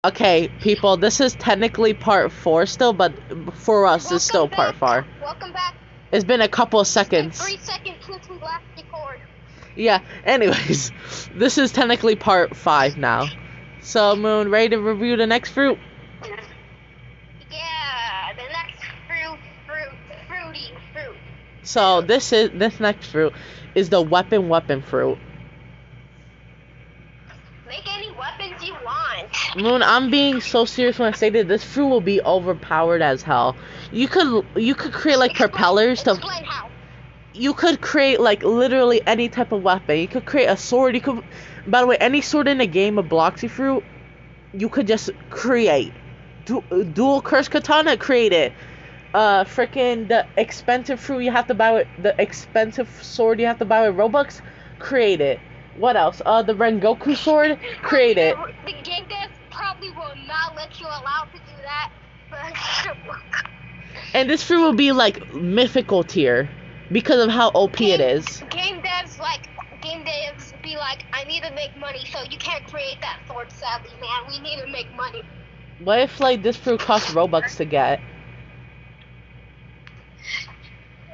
Okay, people, this is technically part 4 still, but for us, it's still part 4. Welcome back. It's been a couple of seconds. It's been 3 seconds since we last recorded. Yeah, anyways, this is technically part 5 now. So, Moon, ready to review the next fruit? Yeah, the next fruity fruit. So, this next fruit is the weapon fruit. Make any weapons you want. Moon, I'm being so serious when I say that this fruit will be overpowered as hell. You could create like propellers to. Explain how. You could create like literally any type of weapon. You could create a sword. You could, by the way, any sword in a game of Bloxy fruit, you could just create. Dual curse katana, create it. Freaking the expensive fruit you have to buy with the expensive sword you have to buy with Robux, create it. What else? The Rengoku sword, create it. The game devs probably will not let you allow to do that, but And this fruit will be like mythical tier because of how OP it is. Game devs be like, I need to make money, so you can't create that sword, sadly, man. We need to make money. What if like this fruit costs Robux to get?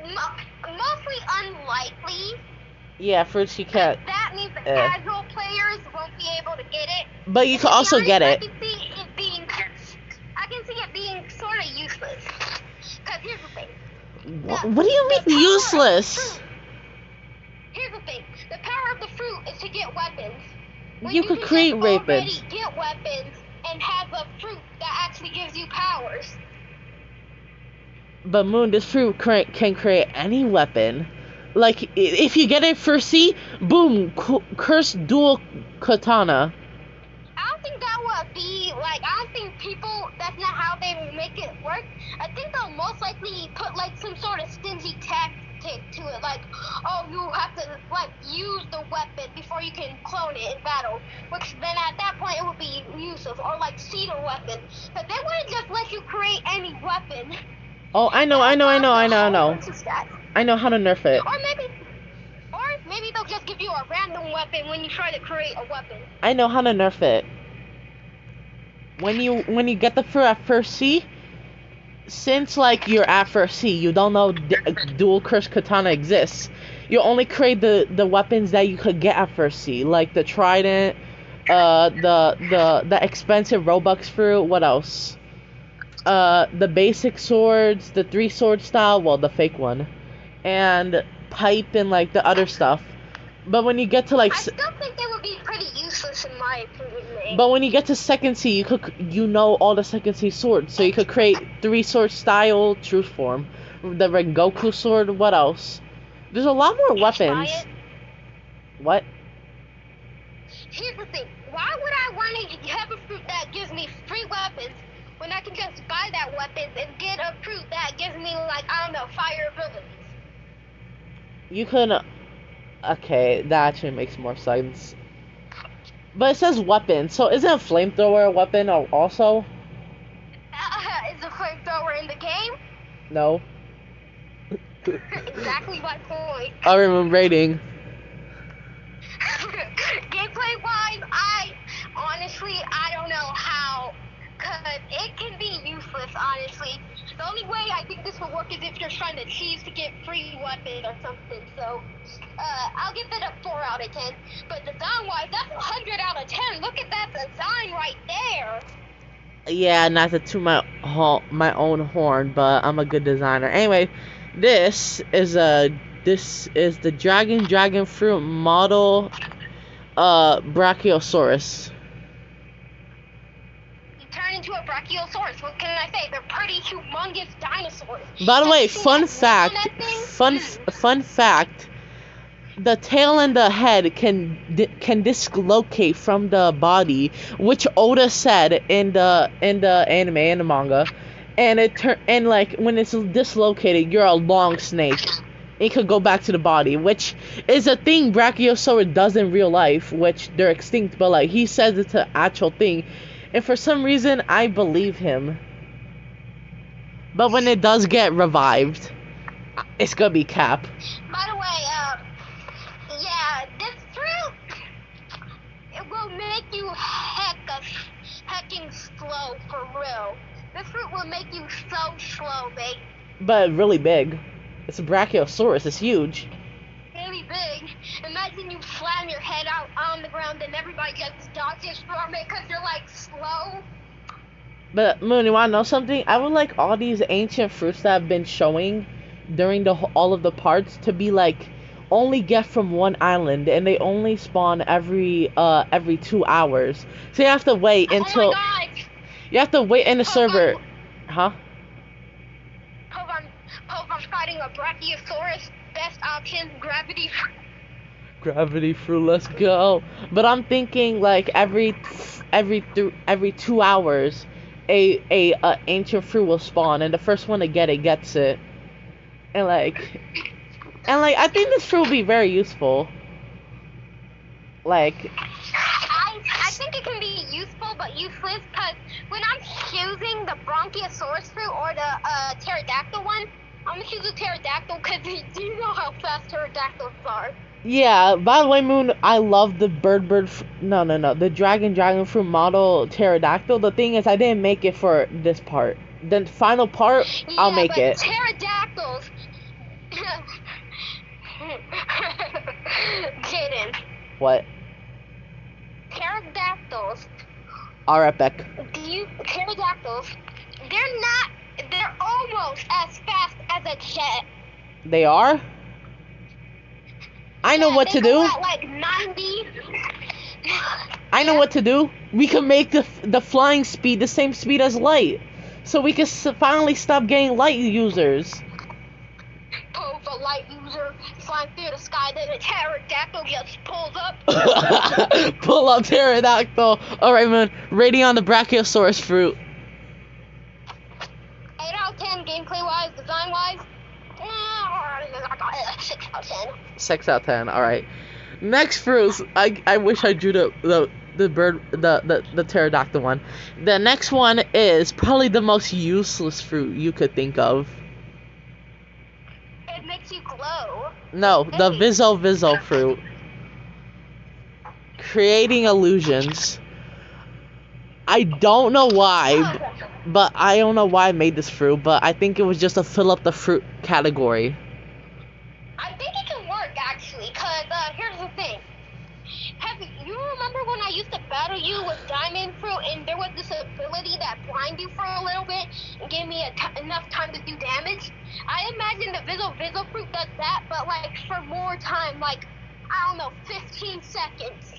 Mostly unlikely. Yeah, fruits you can't. That means the casual players won't be able to get it. But you can also get it. I can see it being sort of useless. Because here's the thing. What do you mean useless? Here's the thing. The power of the fruit is to get weapons. You could create weapons. Get weapons and have a fruit that actually gives you powers. But Moon, this fruit can create any weapon. Like, if you get it for C, boom, curse dual katana. I don't think that would be, like, I don't think people, that's not how they make it work. I think they'll most likely put, like, some sort of stingy tactic to it. Like, oh, you have to, like, use the weapon before you can clone it in battle. Which then at that point it would be useless. Or, like, seed a weapon. But they wouldn't just let you create any weapon. Oh, I know. I know how to nerf it. Or maybe they'll just give you a random weapon when you try to create a weapon. I know how to nerf it. When you get the fruit at first C, since like you're at first C, you don't know dual curse katana exists. You only create the weapons that you could get at first C, like the trident, the expensive Robux fruit. What else? The basic swords, the 3-sword style, well, the fake one, and pipe and like the other stuff. But when you get to like, I still think they would be pretty useless in my opinion. But when you get to second C, you know all the second C swords, so you could create 3-sword style, truth form, the Rengoku sword. What else? There's a lot more weapons. What? Here's the thing. Why would I want to have a fruit that gives me free weapons when I can just buy that weapon and get a fruit that gives me, like, I don't know, fire abilities? You could. Okay, that actually makes more sense. But it says weapon, so isn't a flamethrower a weapon also? Is a flamethrower in the game? No. Exactly my point. I remember rating. Gameplay-wise, I don't know how, because it can be useless, honestly. The only way I think this will work is if you're trying to cheese to get free weapons or something, so, I'll give it a 4 out of 10. But design-wise, that's 100 out of 10. Look at that design right there. Yeah, not to toot my own horn, but I'm a good designer. Anyway, this is the dragon fruit model Brachiosaurus. You turn into a Brachiosaurus. What can I say? They're pretty humongous dinosaurs. By the way, fun fact, the tail and the head can dislocate from the body, which Oda said in the anime and the manga, and like when it's dislocated, you're a long snake. It could go back to the body, which is a thing Brachiosaurus does in real life, which they're extinct, but like he says it's an actual thing, and for some reason I believe him. But when it does get revived, it's gonna be cap. By the way, yeah, this fruit, it will make you hecking slow for real. This fruit will make you so slow, mate. But really big. It's a Brachiosaurus. It's huge. Really big. Imagine you slam your head out on the ground and everybody just dodges from it because you're like slow. But Moon, you wanna know something? I would like all these ancient fruits that have been showing during all of the parts to be like only get from one island, and they only spawn every 2 hours. So you have to wait until Oh my god! you have to wait in the server, huh? I'm fighting a Brachiosaurus. Best option, gravity. Gravity fruit, let's go. But I'm thinking like every 2 hours, a ancient fruit will spawn, and the first one to get it gets it, and I think this fruit will be very useful. Like, I think it can be useful but useless because when I'm choosing the Bronchiosaurus fruit or the pterodactyl one, I'm gonna choose the pterodactyl because do you know how fast pterodactyls are? yeah. By the way, Moon, I love the the dragon fruit model pterodactyl. The thing is, I didn't make it for this part. The final part, I'll make it. Pterodactyls. Jaden. What? Pterodactyls. Are epic. Pterodactyls. They're almost as fast as a jet. They are? I know what to do. At like 90. I know what to do. We can make the flying speed the same speed as light, so we can finally stop getting light users. Oh, the light user flying through the sky, then a pterodactyl just pulls up. Pull up pterodactyl. All right, man. Rating on the Brachiosaurus fruit. 8 out of 10 gameplay wise, design wise. 6 out of 10. 6 out of 10. All right. Next fruits. I wish I drew the bird the pterodactyl one. The next one is probably the most useless fruit you could think of. It makes you glow. No, the Viso fruit. Creating illusions. I don't know why, but I don't know why I made this fruit, but I think it was just to fill up the fruit category. I think it can work actually, cause here's the thing. You remember when I used to battle you with diamond fruit, and there was this ability that blind you for a little bit and gave me enough time to do damage? I imagine the Viso fruit does that, but like for more time, like I don't know, 15 seconds.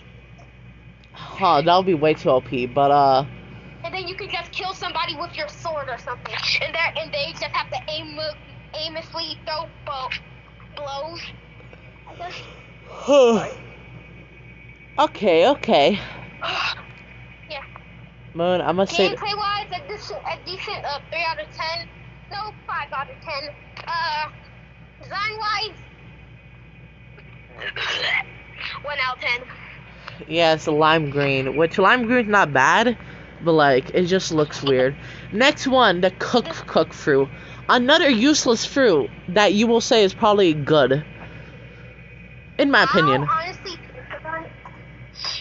Huh, that'll be way too OP, but And then you can just kill somebody with your sword or something, and they just have to aimlessly throw blows. Okay. Yeah. Moon, I'm gonna say. Gameplay wise, a decent 3 out of 10. No, 5 out of 10. Design wise, 1 out of 10. Yeah, it's a lime green, which lime green's not bad, but like it just looks weird. Next one, the cook fruit. Another useless fruit that you will say is probably good, in my opinion. Honestly,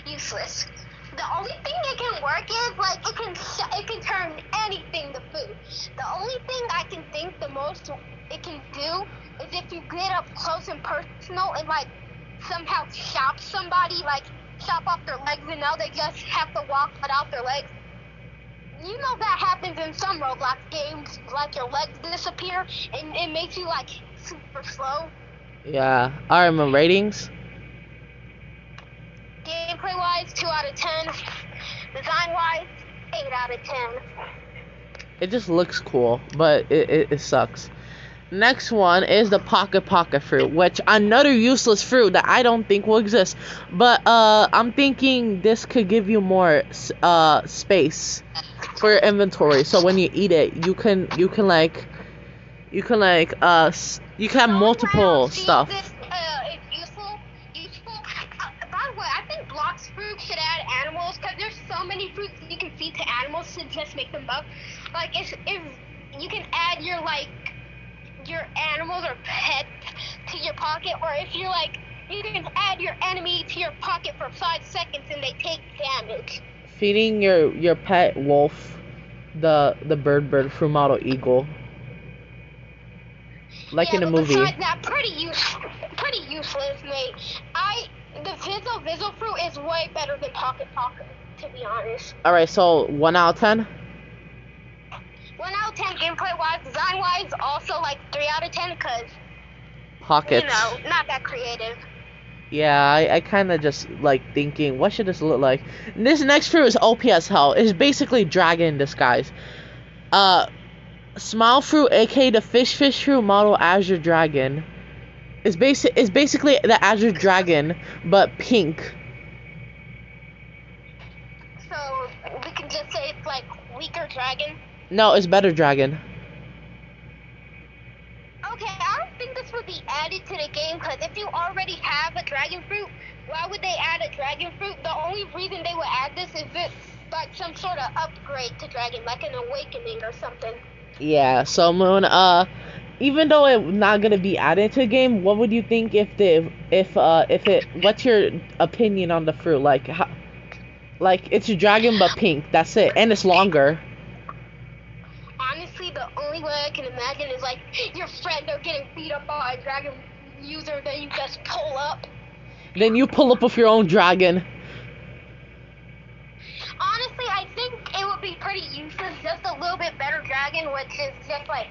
useless. The only thing it can work is like it can turn anything to food. The only thing I can think the most it can do is if you get up close and personal and like somehow chop somebody, like chop off their legs, and now they just have to walk without their legs. You know that happens in some Roblox games, like your legs disappear and it makes you like super slow. Yeah. Alright, my ratings. Gameplay wise, 2 out of 10. Design wise, 8 out of 10. It just looks cool, but it sucks. Next one is the pocket fruit, which another useless fruit that I don't think will exist. But I'm thinking this could give you more space for your inventory. So when you eat it, you can have multiple stuff. This is useful. By the way, I think Blox fruit should add animals because there's so many fruits you can feed to animals to just make them buff. Like if you can add your animals or pets to your pocket, or if you're like, you can add your enemy to your pocket for 5 seconds and they take damage. Feeding your pet wolf the bird fruit model eagle. Like in a movie. Besides that, pretty useless, mate. The Vizzle fruit is way better than Pocket, to be honest. Alright, so 1 out of 10? 1 out of 10 gameplay wise, design wise, also like 3 out of 10 because, Pockets. you know, not that creative. Yeah, I kind of just like thinking, what should this look like? This next fruit is OP as hell. It's basically dragon in disguise. Smile fruit, aka the fish fruit model Azure Dragon. It's basically the Azure Dragon, but pink. So we can just say it's like weaker dragon. No, it's better dragon. Okay, I don't think this would be added to the game because if you already have a dragon fruit, why would they add a dragon fruit? The only reason they would add this is it's like some sort of upgrade to dragon, like an awakening or something. Yeah, so Moon, even though it's not gonna be added to the game, what would you think what's your opinion on the fruit? Like, it's a dragon but pink, that's it, and it's longer. Honestly, the only way I can imagine is like your friend are getting beat up by a dragon user, then you just pull up. Then you pull up with your own dragon. Honestly, I think it would be pretty useless, just a little bit better dragon, which is just like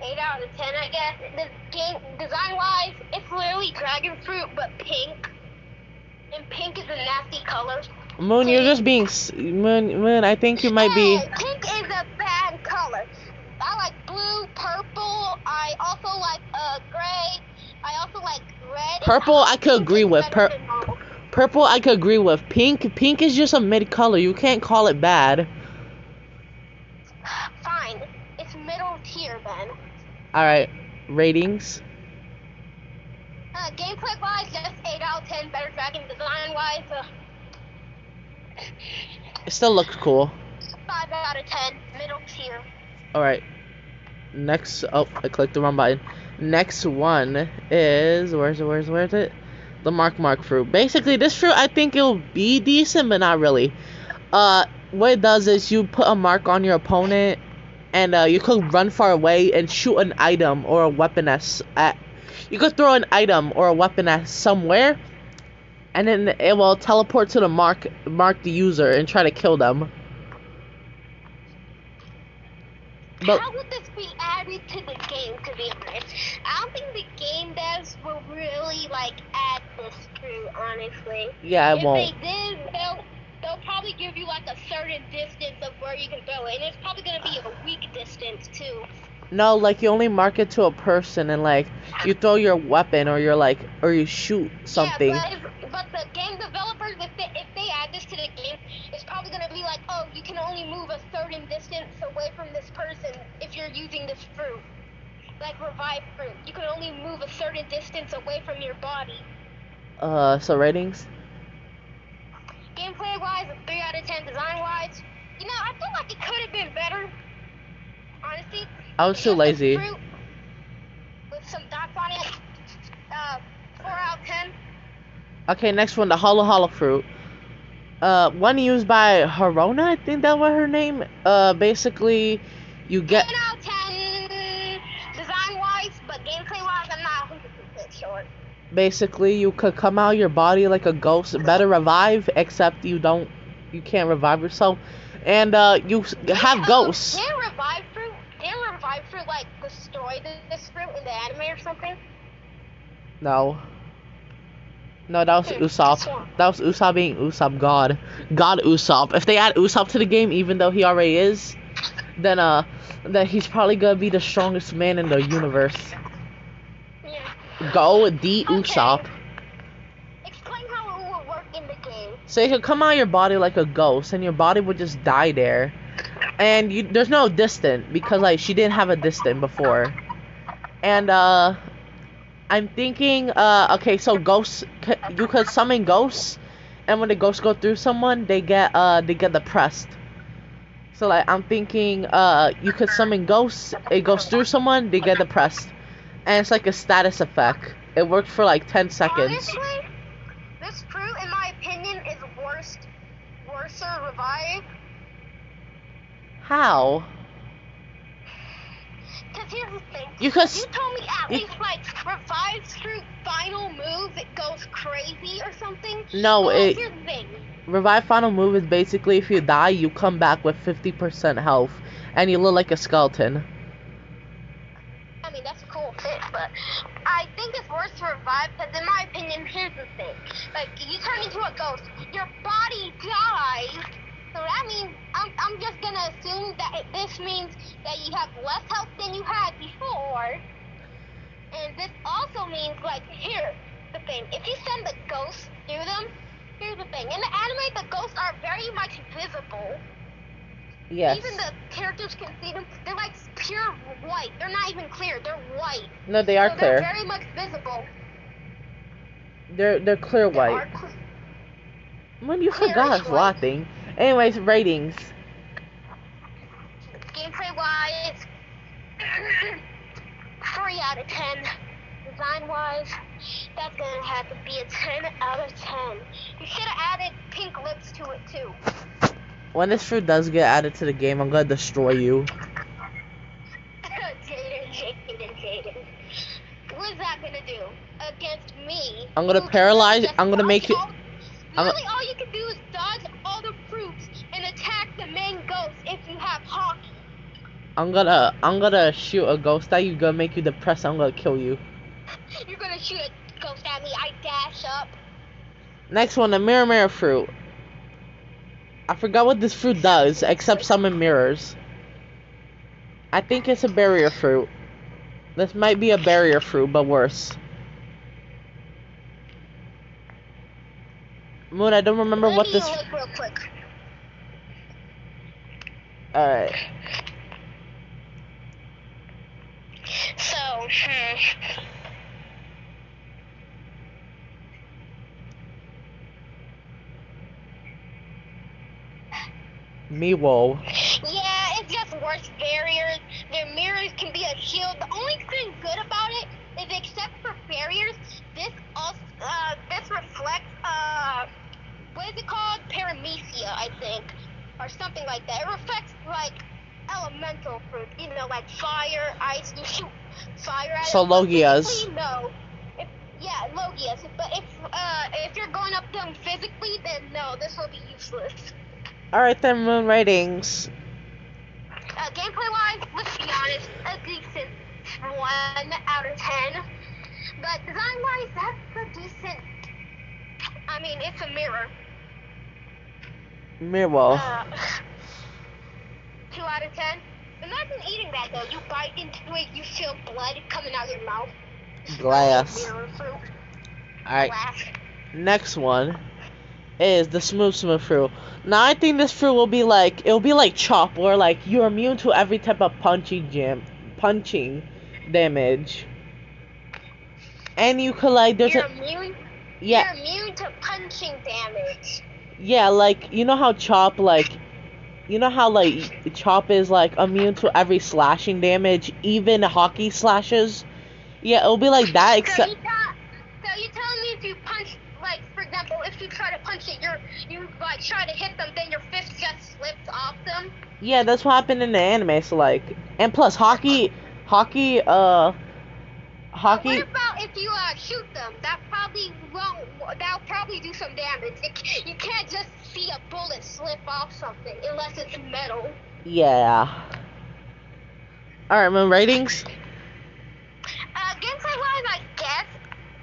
8 out of 10, I guess. The game, design-wise, it's literally dragon fruit, but pink. And pink is a nasty color. Moon, you're just being... Moon, I think you might be... Pink is a bad color. I like blue, purple, I also like gray, I also like red. Purple, I could agree with. Purple, I could agree with. Pink is just a mid color. You can't call it bad. Fine. It's middle tier then. Alright. Ratings? Gameplay wise, just 8 out of 10. Better dragon design wise, it still looks cool. 5 out of 10. Middle tier. Alright. Next. Oh, I clicked the wrong button. Next one is. Where's it? The mark fruit. Basically, this fruit, I think it'll be decent, but not really. What it does is you put a mark on your opponent, and you could run far away and shoot an item or a weapon you could throw an item or a weapon at somewhere, and then it will teleport to the mark the user and try to kill them. But how would this be added to the game, to be honest? I don't think the game devs will really, like, add this fruit, honestly. Yeah, it won't. If they did, they'll probably give you, like, a certain distance of where you can throw it. And it's probably going to be a weak distance, too. No, like, you only mark it to a person, and, like, you throw your weapon, or you shoot something. Yeah, but the game developers, if they add this to the game, it's probably going to be like, oh, you can only move a certain distance away from this person if you're using this fruit. Like revive fruit. You can only move a certain distance away from your body. So ratings? Gameplay wise, 3 out of 10. Design wise, you know, I feel like it could have been better. Honestly. I was too lazy. Fruit with some dots on it. 4 out of 10. Okay, next one, the hollow fruit. One used by Harona, I think that was her name. Basically, you get 10 out of 10 design-wise, but gameplay-wise, I'm not 100% sure. Basically, you could come out of your body like a ghost. Better revive, except you can't revive yourself. And you have ghosts. Didn't revive fruit like destroy this fruit in the anime or something? No, that was Usopp. That was Usopp being Usopp God Usopp. If they add Usopp to the game, even though he already is, then he's probably gonna be the strongest man in the universe. Yeah. Go D Usopp. Okay. Explain how it would work in the game. So you could come out of your body like a ghost, and your body would just die there. And there's no distant, because like she didn't have a distant before. And I'm thinking, okay, so ghosts, you could summon ghosts, and when the ghosts go through someone, they get depressed. So like I'm thinking, you could summon ghosts, it goes through someone, they get depressed, and it's like a status effect. It works for like 10 seconds. Honestly, this fruit, in my opinion, is worser How? Because here's the thing. You could. You told me at least like revives through final move, it goes crazy or something. No, but, it. here's the thing. Revive final move is basically if you die, you come back with 50% health, and you look like a skeleton. I mean, that's a cool fit, but I think it's worse to revive because, in my opinion, here's the thing. Like, you turn into a ghost, your body dies, so that means, I'm just gonna assume that this means that you have less health than you had before, and this also means, like, here's the thing. If you send the ghosts through them, here's the thing. In the anime, the ghosts are very much visible. Yes. Even the characters can see them. They're like pure white. They're not even clear. They're white. No, they are so clear. They're very much visible. They're clear white. When you forgot a lot thing. Anyways, ratings. Gameplay wise, 3 out of 10. Design wise, that's gonna have to be a 10 out of 10. You should have added pink lips to it too. When this fruit does get added to the game, I'm gonna destroy you. Jaden. What is that gonna do against me? I'm gonna paralyze. I'm gonna make you. Literally, all you can do is dodge all the fruits and attack the main ghost if you have hockey. I'm gonna shoot a ghost at you. Gonna make you depressed. I'm gonna kill you. You're gonna shoot a ghost at me. I dash up. Next one, the mirror fruit. I forgot what this fruit does, except summon mirrors. I think it's a barrier fruit. This might be a barrier fruit, but worse. Moon, I don't remember what this. Let me look real quick. Alright. So, Mewo. Yeah, it's just worse barriers. Their mirrors can be a shield. The only thing good about it is, except for barriers, this also this reflects what is it called? Paramecia, I think, or something like that. It reflects like elemental fruit, you know, like fire, ice. You shoot fire at So it. Logias. No. Yeah, Logias. But if you're going up to them physically, then no, this will be useless. Alright then, Moon, ratings. Gameplay wise, let's be honest, a decent 1 out of 10. But design wise, that's a decent. I mean, it's a mirror. Mewo. 2 out of 10. Imagine eating that though. You bite into it, you feel blood coming out your mouth. Glass. Mirror fruit. Alright. Glass. Next one is the smooth fruit. Now I think this fruit will be like, it'll be like Chop, where like you're immune to every type of punching damage. And you could like You're immune? Yeah. You're immune to punching damage. Yeah, like you know how Chop like Chop is like immune to every slashing damage, even hockey slashes. Yeah, it'll be like that except. So you're telling me if you punch, like for example, if you try to punch it, you like try to hit them, then your fist just slips off them? Yeah, that's what happened in the anime. So like, and plus hockey. What about if you shoot them? That probably won't. That'll probably do some damage. You can't just see a bullet slip off something unless it's metal. Yeah. All right, my ratings. Gameplay wise, I guess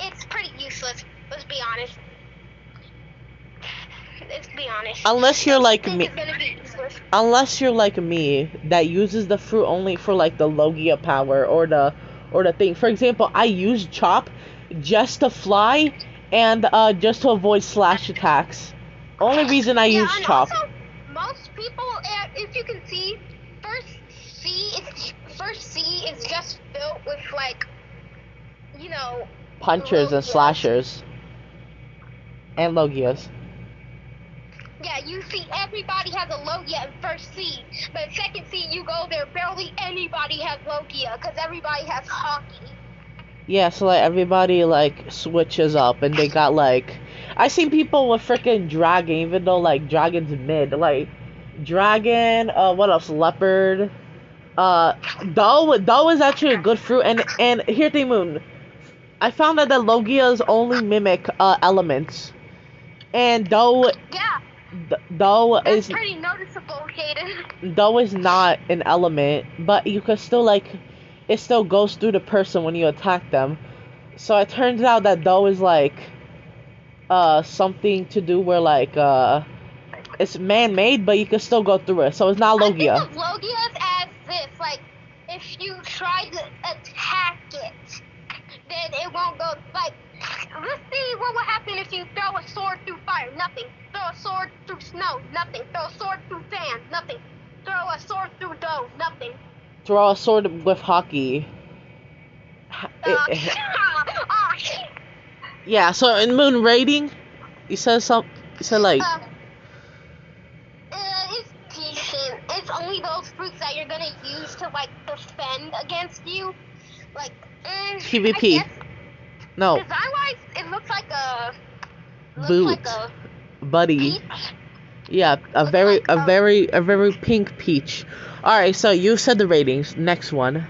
it's pretty useless. Let's be honest. Unless you're like me. It's gonna be useless. Unless you're like me, that uses the fruit only for like the Logia power or the thing. For example, I use Chop just to fly and just to avoid slash attacks. Only reason I use Chop. Also, most people, if you can see, first C is just filled with like, you know, punchers and Logias. slashers and Logias. Yeah, you see everybody has a Logia in first C, but second C you go there, barely anybody has Logia, because everybody has hockey. Yeah, so like everybody like switches up and they got like, I seen people with freaking dragon, even though like dragon's mid, like Dragon. What else? Leopard. Dough is actually a good fruit. And here thing, Moon. I found out that Logias only mimic elements, and Yeah, dough that's is pretty noticeable, Caden. dough is not an element, but you could still it still goes through the person when you attack them. So it turns out that dough is something to do where it's man-made, but you can still go through it. So it's not I think Logia. of Logias as this, like, if you try to attack it, then it won't go, like, let's see what would happen if you throw a sword through fire, nothing. Throw a sword through snow, nothing. Throw a sword through sand, nothing. Throw a sword through dough, nothing. Throw a sword with hockey. Yeah. So in Moon rating, you said it's decent. It's only those fruits that you're gonna use to like defend against you. Like PvP. No. Design-wise, it looks like a Boot. Buddy. peach. Yeah, a very pink peach. All right, so you said the ratings. Next one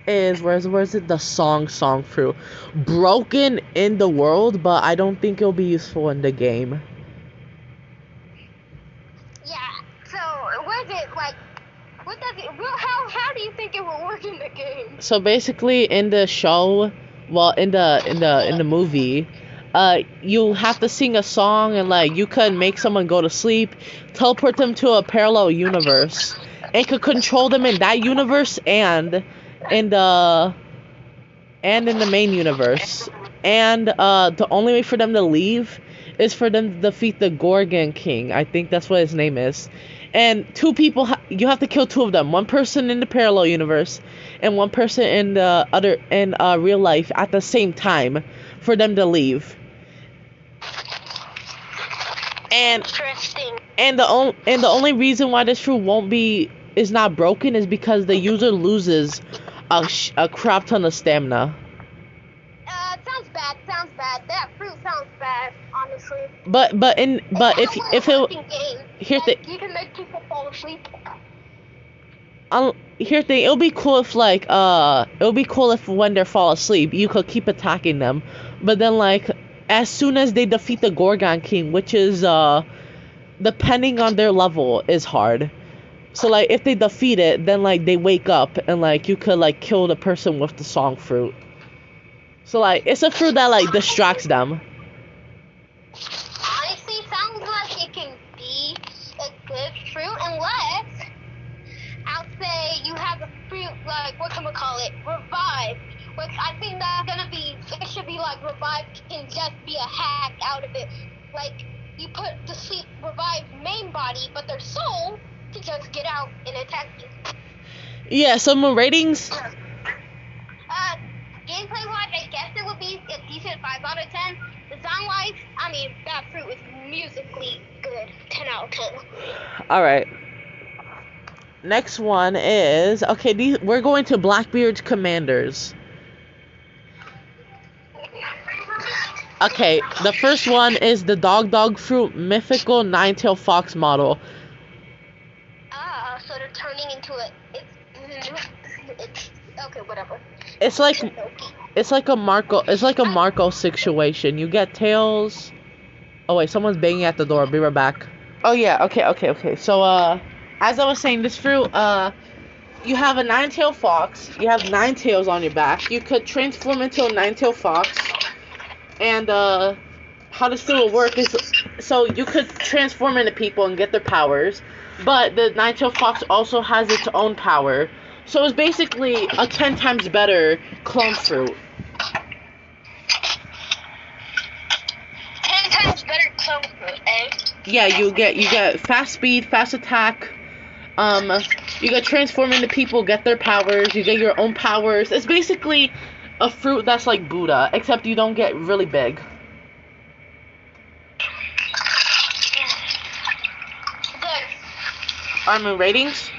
is where's it? The song fruit. Broken in the world, but I don't think it'll be useful in the game. Yeah. So what is it like? What does it? How do you think it will work in the game? So basically, in the show, well, in the movie, you have to sing a song and you could make someone go to sleep, teleport them to a parallel universe, and could control them in that universe and in the main universe. And the only way for them to leave is for them to defeat the Gorgon King. I think that's what his name is. And two people, you have to kill two of them. One person in the parallel universe, and one person in the other real life at the same time for them to leave. And Interesting. and the only reason why this fruit is not broken is because the user loses a crap ton of stamina. Sounds bad. That fruit sounds bad, honestly. But if it here's the you can make people fall asleep. Here's the thing, it'll be cool if when they fall asleep you could keep attacking them, but then as soon as they defeat the Gorgon King, which is depending on their level is hard. So if they defeat it, then they wake up and you could kill the person with the song fruit. So it's a fruit that distracts them. Honestly, sounds like it can be a good fruit unless I'll say you have a fruit revive, which I think that's gonna be it should be revive can just be a hack out of it. You put the sleep revive main body, but their soul can just get out and attack you. Yeah, some ratings. Gameplay-wise, I guess it would be a decent 5 out of 10. Design-wise, I mean, that fruit is musically good. 10 out of 10. Alright. Next one is... Okay, we're going to Blackbeard's Commanders. Okay, the first one is the Dog Fruit Mythical Nine-Tailed Fox model. So they're turning into it's okay, whatever. It's like a Marco situation. You get tails. Oh wait, someone's banging at the door. Be right back. Oh yeah, okay. So as I was saying, this fruit, you have a nine-tailed fox. You have 9 tails on your back. You could transform into a nine-tailed fox. And how this fruit will work is, so you could transform into people and get their powers. But the nine-tailed fox also has its own power. So it's basically a 10 times better clone fruit. 10 times better clone fruit, eh? Yeah, you get fast speed, fast attack. You get transform into people, get their powers. You get your own powers. It's basically a fruit that's like Buddha, except you don't get really big. Good. Armor ratings.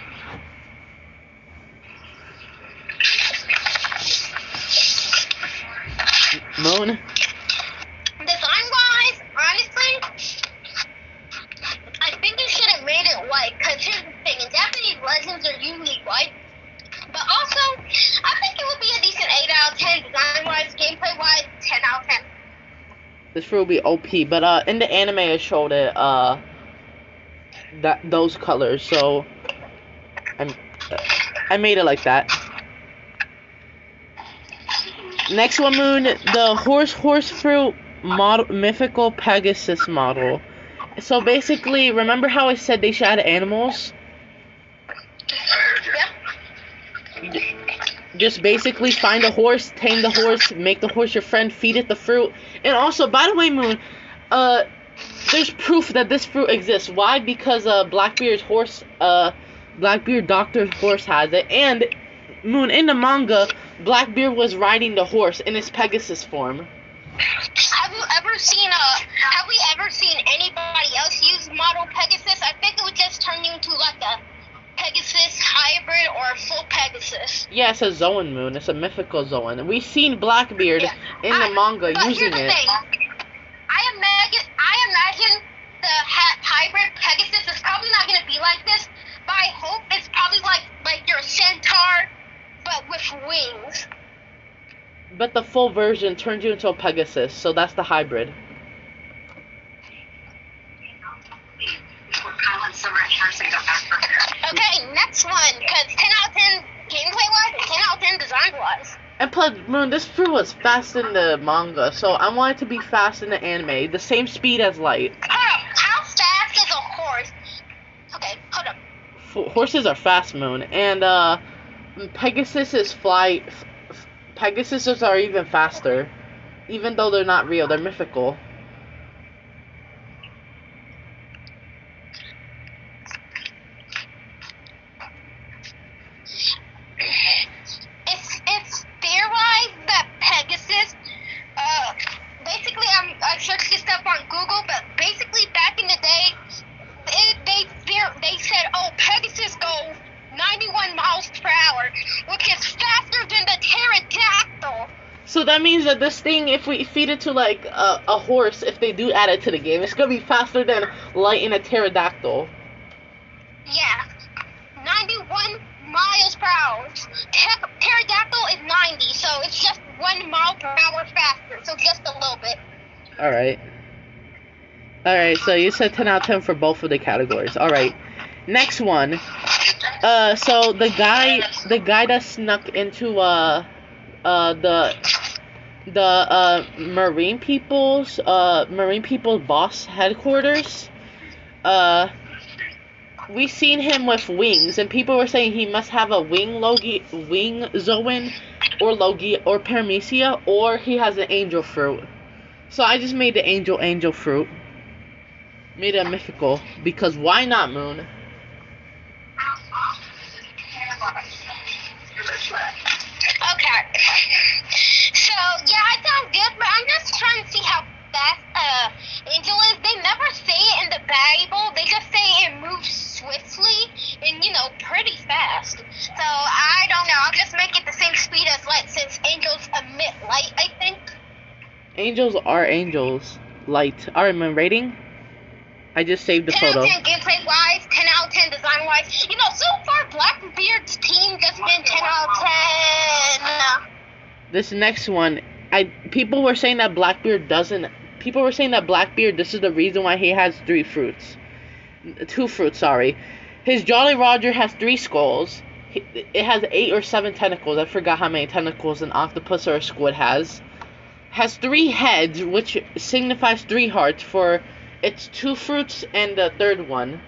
Moon. Design-wise, honestly, I think you should have made it Legends are usually white. But also, I think it would be a decent 8 out of 10 design-wise, gameplay-wise, 10 out of 10. This fruit will be OP, but in the anime it showed it those colors, so I made it like that. Next one, Moon, the horse fruit model, mythical Pegasus model. So basically, remember how I said they should add animals? Yeah. Just basically find a horse, tame the horse, make the horse your friend, feed it the fruit. And also, by the way, Moon, there's proof that this fruit exists. Why? Because Blackbeard's horse, Blackbeard Doctor's horse has it. And Moon, in the manga, Blackbeard was riding the horse in its Pegasus form. Have we ever seen anybody else use model Pegasus? I think it would just turn you into like a Pegasus hybrid or full Pegasus. Yeah, it's a Zoan, Moon. It's a mythical Zoan. We've seen Blackbeard in the manga using it. Thing. I imagine the hybrid Pegasus is probably not going to be like this, but I hope it's probably like your centaur, but with wings. But the full version turns you into a Pegasus, so that's the hybrid. Okay, next one, because 10 out of 10 gameplay-wise and 10 out of 10 design-wise. And plus, Moon, this fruit was fast in the manga, so I want it to be fast in the anime. The same speed as light. How fast is a horse? Okay, hold up. Horses are fast, Moon. And, Pegasus are even faster. Even though they're not real, they're mythical. It's theorized that Pegasus, basically I searched this stuff on Google, but basically back in the day, they said, oh, Pegasus go 91 miles per hour, which is faster than the pterodactyl. So that means that this thing, if we feed it to like a horse, if they do add it to the game, it's gonna be faster than light in a pterodactyl. Yeah, 91 miles per hour. Pterodactyl is 90, so it's just 1 mile per hour faster, so just a little bit. Alright, so you said 10 out of 10 for both of the categories. Alright, next one. So the guy that snuck into the marine people's boss headquarters, we seen him with wings, and people were saying he must have a wing Zoan, or Logi, or Paramecia, or he has an angel fruit. So I just made the angel fruit. Made it mythical, because why not, Moon? Okay. So, yeah, it sounds good, but I'm just trying to see how fast Angel is. They never say it in the Bible. They just say it moves swiftly and, pretty fast. So, I don't know. I'll just make it the same speed as light since angels emit light, I think. Angels are angels. Light. Alright, Moon, rating? I just saved the photo. 10 out of 10 gameplay-wise, 10 out of 10 design-wise. So far, Blackbeard's team just been 10 out of 10. This next one, people were saying that Blackbeard, this is the reason why he has 2 fruits, sorry. His Jolly Roger has 3 skulls. It has 8 or 7 tentacles. I forgot how many tentacles an octopus or a squid has. Has 3 heads, which signifies 3 hearts for its 2 fruits and the 3rd one.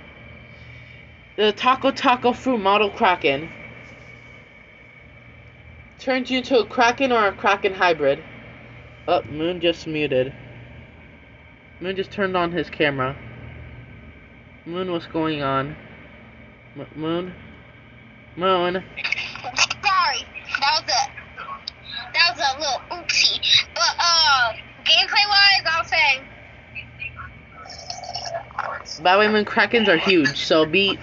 The Taco fruit model Kraken turns you into a Kraken or a Kraken hybrid. Oh, Moon just muted. Moon just turned on his camera. Moon, what's going on? Moon? Sorry, that was a little oopsie. But gameplay-wise, I'll say. By the way, Moon, Krakens are huge, so be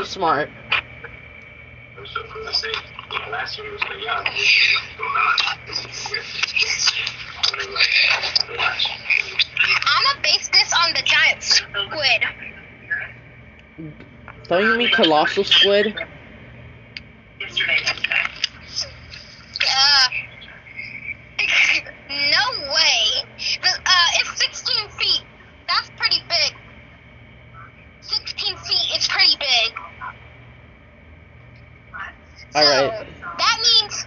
smart. I'm gonna base this on the giant squid. Don't you mean colossal squid? So Alright. that means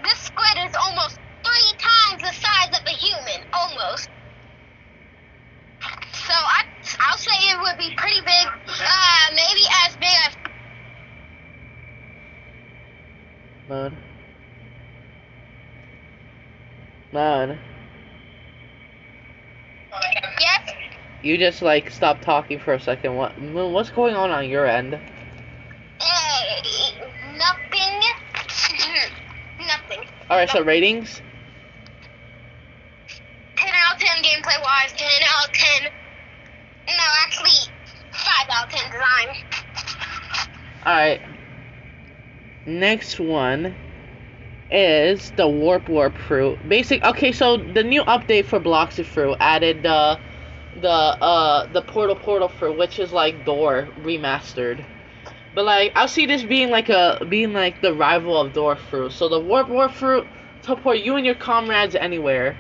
this squid is almost 3 times the size of a human, almost. So I'll say it would be pretty big, maybe as big as. Moon. Yes. You just like stop talking for a second. What's going on your end? Nothing. Nothing. Alright, so ratings? 10 out of 10 gameplay wise, 10 out of 10. No, actually, 5 out of 10 design. Alright. Next one is the Warp fruit. Okay, so the new update for Bloxy fruit added the portal fruit, which is like Door remastered. But like I'll see this being like the rival of Door fruit. So the Warp fruit teleport you and your comrades anywhere.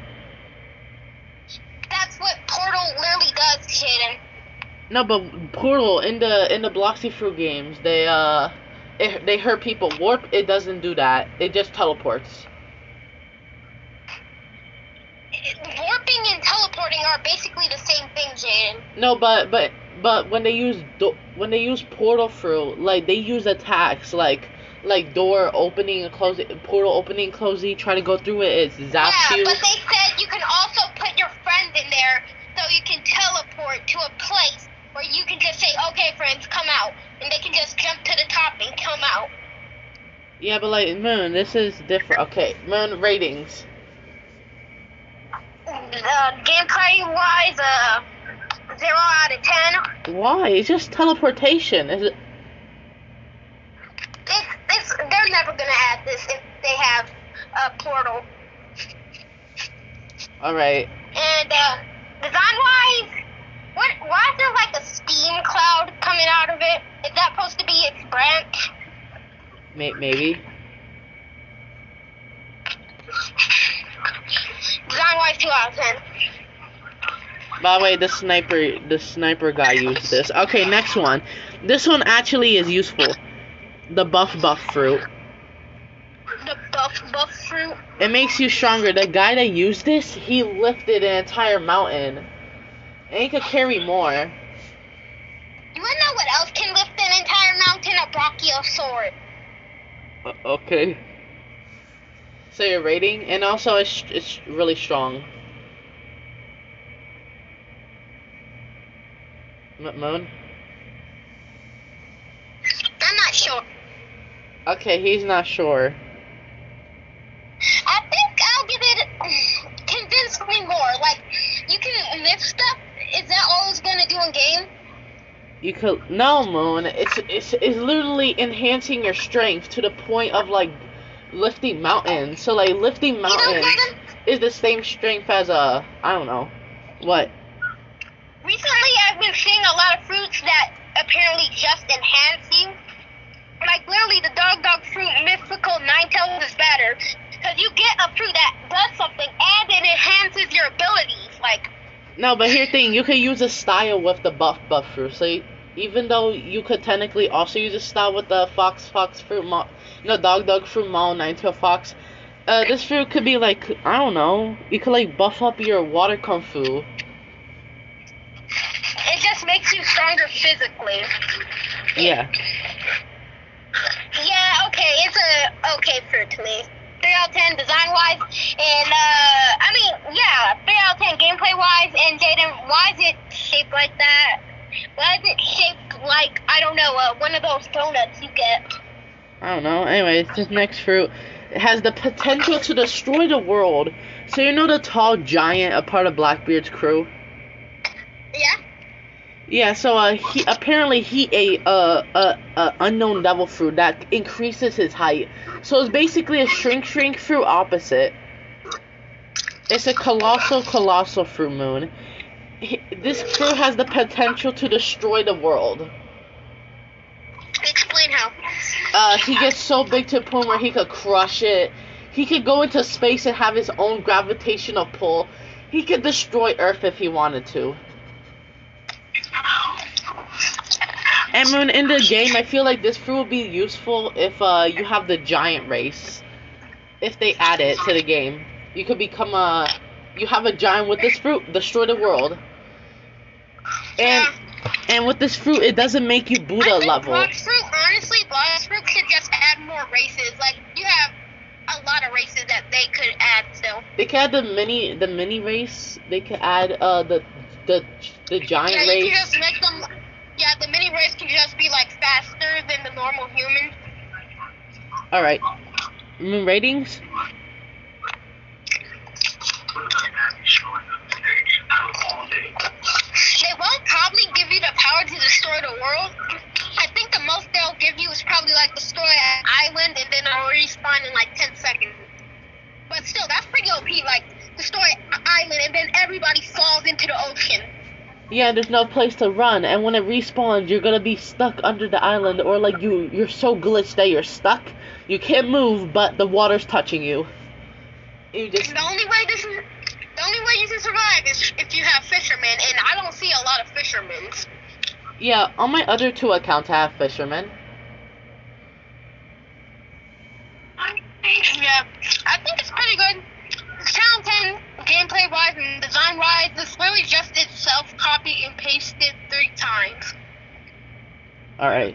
That's what Portal literally does, Jaden. No, but Portal in the Bloxy fruit games, they hurt people. Warp, it doesn't do that. It just teleports. Warping and teleporting are basically the same thing, Jaden. No, but when they use Portal fruit, like they use attacks like door opening and closing, portal opening and closing, try to go through it zaps you. Yeah, but they said you can also put your friend in there so you can teleport to a place where you can just say, okay, friends, come out. And they can just jump to the top and come out. Yeah, but like, Moon, this is different. Okay, Moon, ratings. Gameplay-wise, 0 out of 10. Why? It's just teleportation. Is it? They're never gonna add this if they have a portal. Alright. And, design-wise, why is there like a steam cloud coming out of it? Is that supposed to be its branch? Maybe. Design-wise, 2 out of 10. By the way, the sniper guy used this. Okay, next one. This one actually is useful. The buff fruit. The buff fruit? It makes you stronger. The guy that used this, he lifted an entire mountain. And he could carry more. You wanna know what else can lift an entire mountain? A brachiosaur. Okay. So your rating, and also it's really strong. Moon? I'm not sure. Okay, he's not sure. I think I'll give it. Convince me more. Like, you can lift stuff. Is that all it's gonna do in game? You could Moon. It's literally enhancing your strength to the point of like lifting mountains. So like lifting mountains is the same strength as I don't know what. Recently, I've been seeing a lot of fruits that apparently just enhance you. Like literally, the dog fruit mythical 9-tails is better because you get a fruit that does something and it enhances your abilities. Like. No, but here's the thing, you could use a style with the buff fruit. So even though you could technically also use a style with the fox fruit, dog fruit, mall, 9-tail fox. This fruit could be like, I don't know, you could like buff up your water kung fu. It just makes you stronger physically. Yeah. Yeah, okay, it's a okay fruit to me. 3 out of 10 design-wise, and, I mean, yeah, 3 out of 10 gameplay-wise, and Jaden, why is it shaped like that? Why is it shaped like, I don't know, one of those donuts you get? I don't know. Anyways, this next fruit has the potential to destroy the world. So you know the tall giant, a part of Blackbeard's crew? Yeah? Yeah, so he ate a unknown devil fruit that increases his height. So it's basically a shrink fruit opposite. It's a colossal fruit, Moon. This fruit has the potential to destroy the world. Explain how. He gets so big to the point where he could crush it. He could go into space and have his own gravitational pull. He could destroy Earth if he wanted to. And Moon, in the game, I feel like this fruit would be useful if you have the giant race. If they add it to the game, you could become you have a giant with this fruit, destroy the world. And with this fruit, it doesn't make you Buddha level. Honestly, Blox fruit could just add more races. Like, you have a lot of races that they could add still. They could add the mini race. They could add the giant race. Yeah, you can just make them. Yeah, the mini race can just be like faster than the normal human. All right. Moon ratings. They won't probably give you the power to destroy the world. I think the most they'll give you is probably like destroy an island and then it'll respawn in like 10 seconds. But still, that's pretty OP. Like, destroy an island and then everybody falls into the ocean. Yeah, there's no place to run, and when it respawns, you're gonna be stuck under the island, or like you're so glitched that you're stuck. You can't move, but the water's touching you. You just. The only way you can survive is if you have fishermen, and I don't see a lot of fishermen. Yeah, on my other 2 accounts, I have fishermen. Yeah, I think it's pretty good. Channel 10, gameplay-wise and design-wise, this really just itself copy and pasted 3 times. Alright.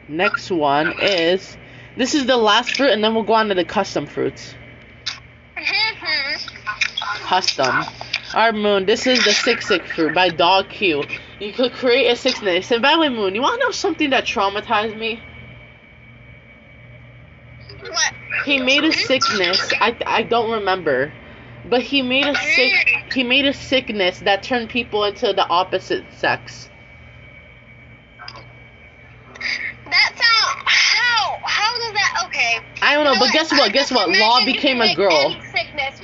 Next one is... This is the last fruit, and then we'll go on to the custom fruits. Custom. Alright, Moon, this is the Sick fruit by Dog Q. You could create a sickness. And by the way, Moon, you want to know something that traumatized me? What? He made a sickness. I don't remember. But he made a sickness that turned people into the opposite sex. That sounds how does that okay? I don't know, but guess what? Law became a girl. Sickness.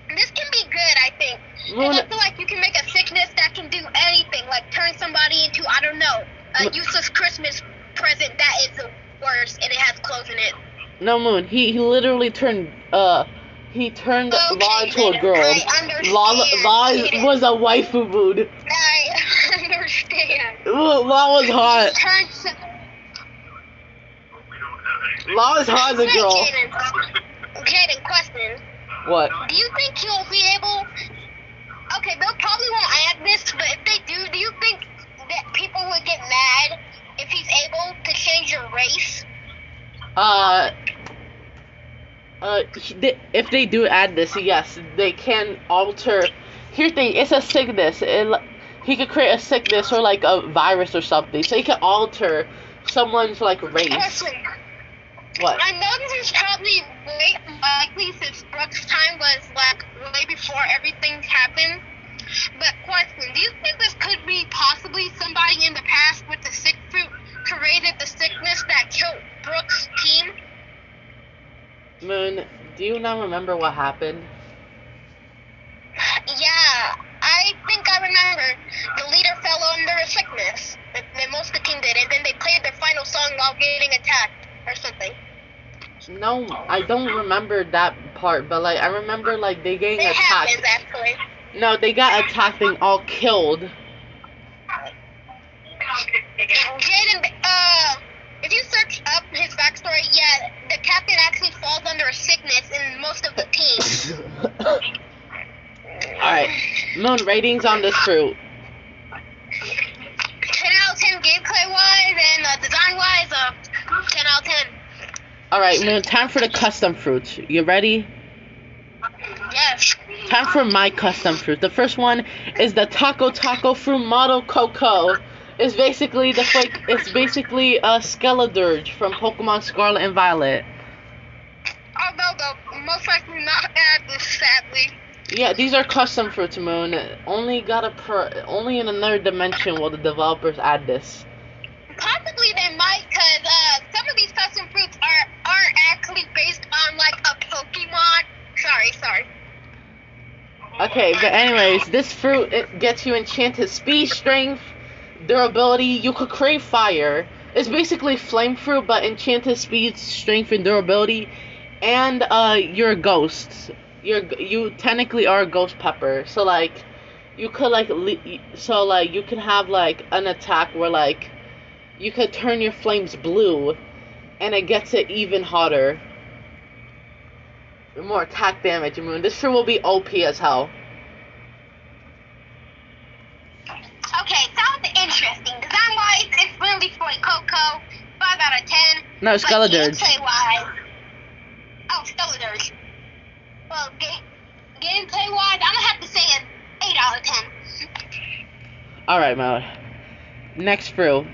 This can be good, I think. Well, I feel like you can make a sickness that can do anything, like turn somebody into, I don't know, a useless Christmas present that is the worst and it has clothes in it. No, Moon, he literally turned Law into a girl. Law was a waifu, Moon. I understand. Law was hot. Law is hot as a girl. Jaden, question. What? Do you think he'll be able... Okay, they'll probably won't add this, but if they do you think that people would get mad if he's able to change your race? If they do add this, yes, they can alter. Here's the thing, it's a sickness. He could create a sickness or like a virus or something, so he can alter someone's like race. Question. What? I know this is probably way likely since Brooks' time was like way before everything happened. But question, do you think this could be possibly somebody in the past with the sick fruit created the sickness that killed Brooks' team? Moon, do you not remember what happened? Yeah, I think I remember. The leader fell under a sickness. And most of the team did, and then they played their final song while getting attacked or something. No, I don't remember that part, but like I remember like they getting It attacked. happens, actually. No, they got attacked and all killed. Jaden, if you search up his backstory, yeah, the captain actually falls under a sickness in most of the team. Alright, Moon, ratings on this fruit. 10 out of 10 gameplay-wise and design-wise, 10 out of 10. Alright, Moon, time for the custom fruits. You ready? Yes. Time for my custom fruit. The first one is the Taco fruit model Coco. It's basically it's basically a Skeledirge from Pokemon Scarlet and Violet. Although they'll most likely not add this, sadly. Yeah, these are custom fruits, Moon. Only in another dimension will the developers add this. Possibly they might, cause some of these custom fruits aren't actually based on like a Pokemon. Sorry. Okay, but anyways, this fruit, it gets you enchanted speed, strength, durability. You could crave fire. It's basically flame fruit, but enchanted speed, strength, and durability. And you're a ghost. You technically are a ghost pepper. So like, you could like, you can have like an attack where like, you could turn your flames blue, and it gets it even hotter. More attack damage, Moon. This fruit will be OP as hell. Okay, sounds interesting. Design-wise, it's really for Coco. 5 out of 10. No, Skeledirge. Gameplay-wise, oh, Skeledirge. Well, gameplay-wise, I'm gonna have to say an 8 out of 10. Alright, Mo. Next fruit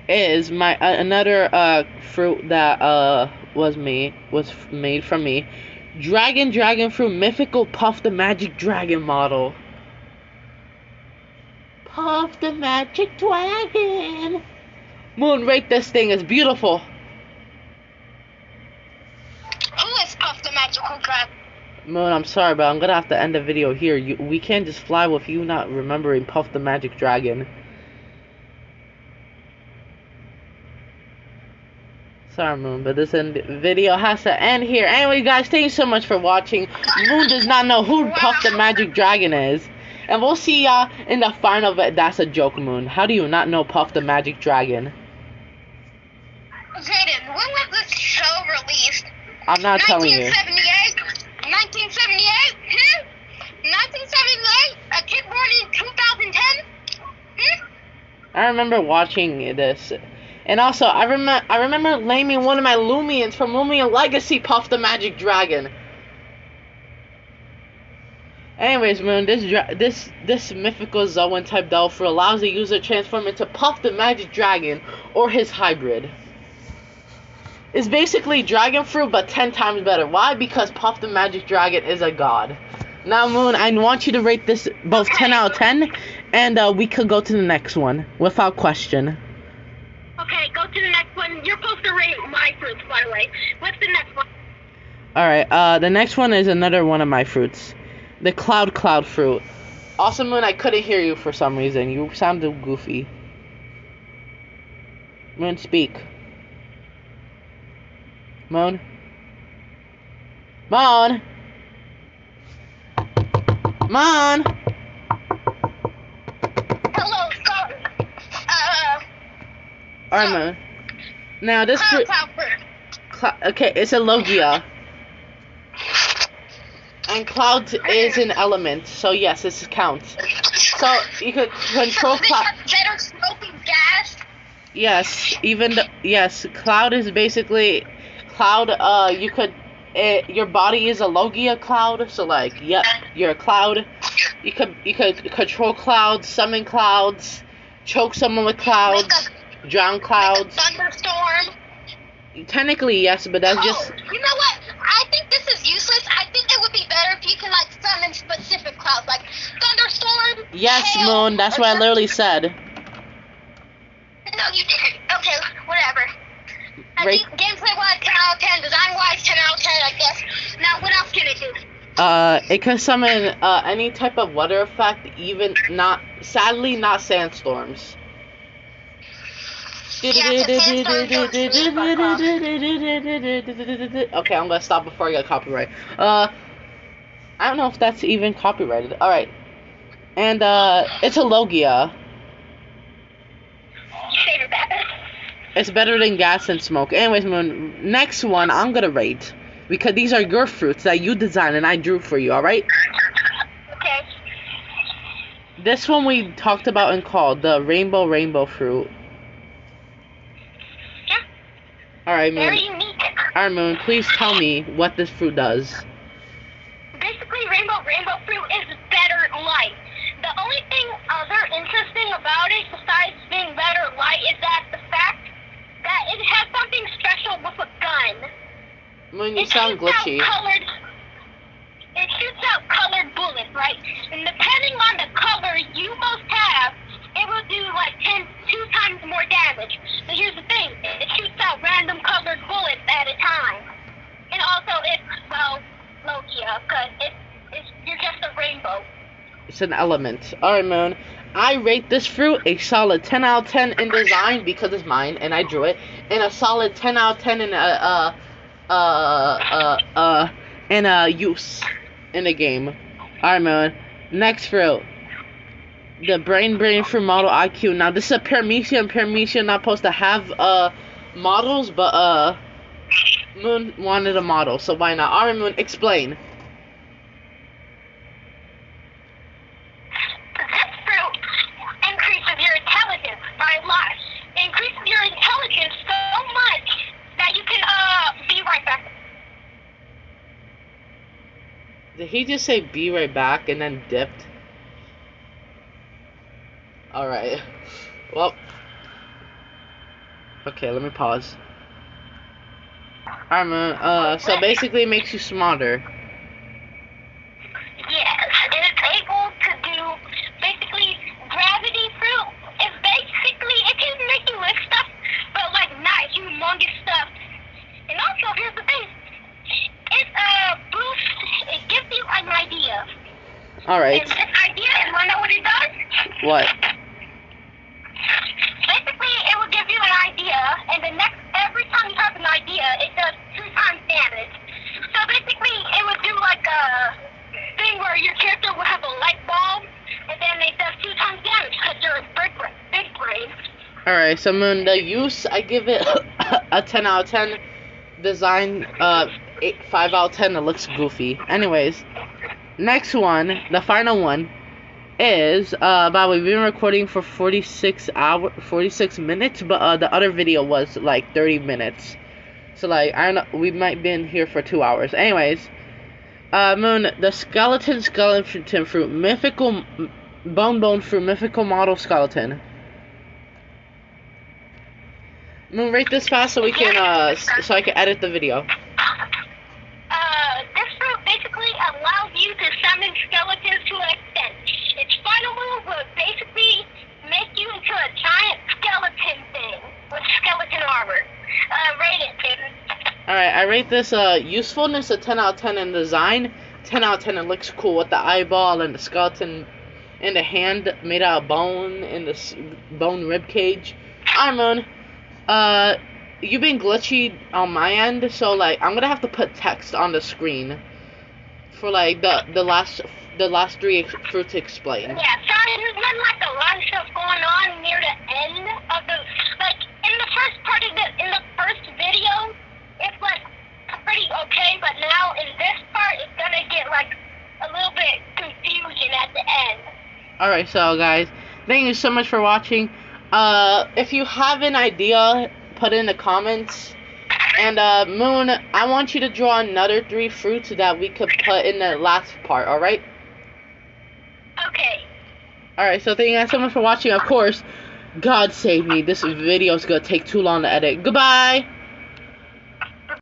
is my another fruit that was made from me. Dragon fruit, mythical Puff the Magic Dragon model. Puff the Magic Dragon. Moon, rate this thing. It's beautiful. Who is Puff the Magical Dragon? Moon, I'm sorry, but I'm gonna have to end the video here. We can't just fly with you not remembering Puff the Magic Dragon. Sorry, Moon, but this video has to end here. Anyway, guys, thank you so much for watching. Moon does not know who Puff the Magic Dragon is. And we'll see y'all in the final. That's a joke, Moon. How do you not know Puff the Magic Dragon? Jaden, when was this show released? I'm not telling you. 1978? 1978? 1978? A kid born in 2010? I remember watching this. And also, I remember naming one of my Lumians from Lumion Legacy Puff the Magic Dragon. Anyways, Moon, this mythical Zoan type Delphi allows the user to transform into Puff the Magic Dragon or his hybrid. It's basically dragon fruit, but 10 times better. Why? Because Puff the Magic Dragon is a god. Now, Moon, I want you to rate this both 10 out of 10, and we could go to the next one without question. Okay, go to the next one. You're supposed to rate my fruits, by the way. What's the next one? Alright, the next one is another one of my fruits. The Cloud fruit. Also, Moon, I couldn't hear you for some reason. You sounded goofy. Moon, speak. Moon? Moon? Moon? Hello, sorry. Alright, Moon. Now, this fruit... Okay, it's a Logia. And cloud is an element, so yes, this counts. So, you could control cloud... Better smoking gas? Yes, yes, cloud is basically... Cloud, you could... your body is a Logia cloud, so like, yep, you're a cloud. You could control clouds, summon clouds, choke someone with clouds, drown clouds. Thunderstorm. Technically, yes, but that's just... You know what? I think this is useless. I think it would be better if you can, like, summon specific clouds, like thunderstorm. Yes, hail, Moon, that's what I literally said. No, you didn't. Okay, whatever. I think gameplay-wise, 10 out of 10. Design-wise, 10 out of 10, I guess. Now, what else can it do? It can summon, any type of weather effect, even sadly, not sandstorms. Okay, I'm gonna stop before I get copyright. I don't know if that's even copyrighted. Alright. And, it's a Logia. It's better than gas and smoke. Anyways, Moon, next one I'm gonna rate. Because these are your fruits that you designed and I drew for you, alright? Okay. This one we talked about and called the rainbow fruit. Yeah. Alright, Moon. Very unique. Alright, Moon, please tell me what this fruit does. Basically, rainbow fruit is better light. The only thing other interesting about it, besides being better light, is that the fact that it has something special with a gun. Moon, you sound glitchy. It shoots out colored bullets, right? And depending on the color you most have, it will do like 2 times more damage. But here's the thing, it shoots out random colored bullets at a time. And also it's, well, Logia, because you're just a rainbow. It's an element. Alright, Moon. I rate this fruit a solid 10 out of 10 in design because it's mine and I drew it. And a solid 10 out of 10 in use in the game. Alright, Moon. Next fruit. The brain fruit model IQ. Now this is a Paramecia. Paramecia not supposed to have models, but Moon wanted a model, so why not? Alright, Moon, explain. This fruit increases your intelligence by a lot. It increases your intelligence so much that you can be right back. Did he just say be right back and then dipped? Alright. Well. Okay, let me pause. Alright, man. So basically it makes you smarter. Yes, and it's able to do basically gravity fruit. It's basically, it can make you lift stuff, but like not humongous stuff. And also, here's the thing. It boosts, it gives you an idea. Alright. And this idea, you wanna know what it does? What? Basically, it will give you an idea, and every time you have an idea, it does 2 times damage. So basically, it would do like a thing where your character will have a light bulb, and then it does 2 times damage because you're a big brain. Alright, so Moon, the use, I give it a 10 out of 10. Design, 5 out of 10. It looks goofy. Anyways, next one, the final one, is by the way, we've been recording for 46 minutes, but the other video was like 30 minutes. So like I don't know, we might been here for 2 hours. Anyways, Moon, the skeleton fruit, mythical bone fruit, mythical model skeleton. Moon, rate this fast so we can so I can edit the video. This fruit basically allows you to summon skeletons to an extent. Its final move will basically make you into a giant skeleton thing with skeleton armor. Rate it, Jaden. Alright, I rate this usefulness a 10 out of 10 and design 10 out of 10. It looks cool with the eyeball and the skeleton and the hand made out of bone and the bone rib cage. Alright, Moon. You've been glitchy on my end, so like I'm gonna have to put text on the screen for like the last 3 fruits to explain. Yeah, sorry, there's been like a lot of stuff going on near the end of the, like in the first part of in the first video, it's like pretty okay, but now in this part it's gonna get like a little bit confusion at the end. Alright, so guys, thank you so much for watching. If you have an idea, put it in the comments. And Moon, I want you to draw another 3 fruits that we could put in the last part, alright? Okay. Alright, so thank you guys so much for watching. Of course, God save me, this video is gonna take too long to edit. Goodbye!